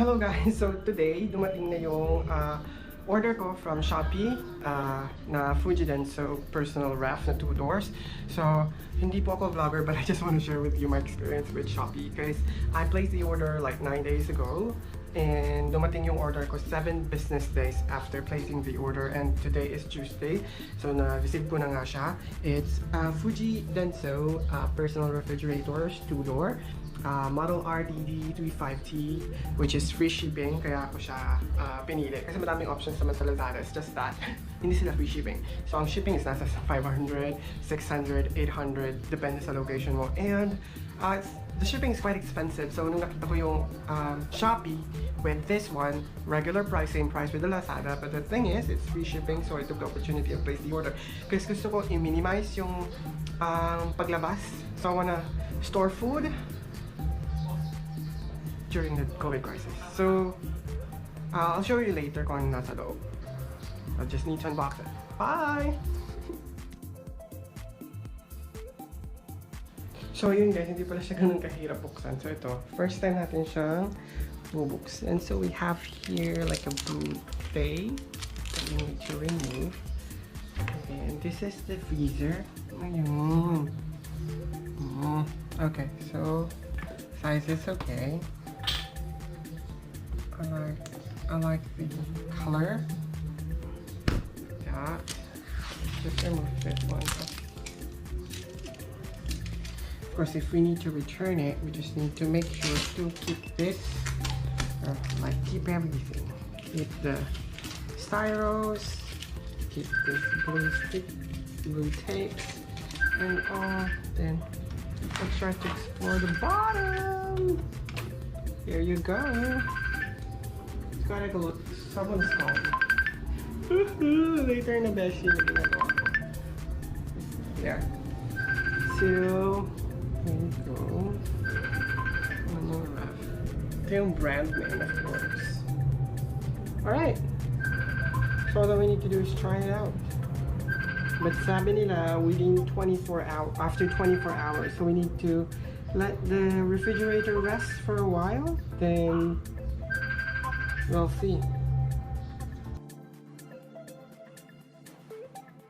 Hello guys! So today, dumating na yung order ko from Shopee na Fujidenzo personal ref na 2 doors. So, hindi po ako vlogger but I just want to share with you my experience with Shopee because I placed the order like 9 days ago and dumating yung order ko 7 business days after placing the order, and today is Tuesday. So, na-receive ko na nga siya. It's Fujidenzo personal refrigerators 2 door. Model RDD-35T, which is free shipping, kaya ako siya pinili. Kasi madaming options naman sa Lazada. It's just that, hindi sila free shipping. So, ang shipping is nasa 500, 600, 800, depende sa location mo. And, the shipping is quite expensive. So, nung nakita ko yung Shopee with this one, regular price, same price with the Lazada. But the thing is, it's free shipping, so I took the opportunity and placed the order. Kasi gusto ko i-minimize yung paglabas. So, I wanna store food during the COVID crisis. So, I'll show you later kung ano nasa loob. I just need to unbox it. Bye! So yun guys, hindi pala siya ganun kahirap buksan. So ito, first time natin siyang bubuksan. So we have here like a blue tray that we need to remove. And this is the freezer. Ayun. Okay, so size is okay. I like the color. Yeah. Just remove this one. Of course, if we need to return it, we just need to make sure to keep this, like keep everything. Keep the styros, keep this blue stick, blue tapes, and all. Then let's try to explore the bottom. Here you go. It's got like a look. Someone's calling. Later na beshi na ginagawa ko. Yeah. So, here you go. One more wrap. Ito yung brand name, of course. Alright. So all that we need to do is try it out. But sabi nila within 24 hours, after 24 hours, so we need to let the refrigerator rest for a while, then we'll see.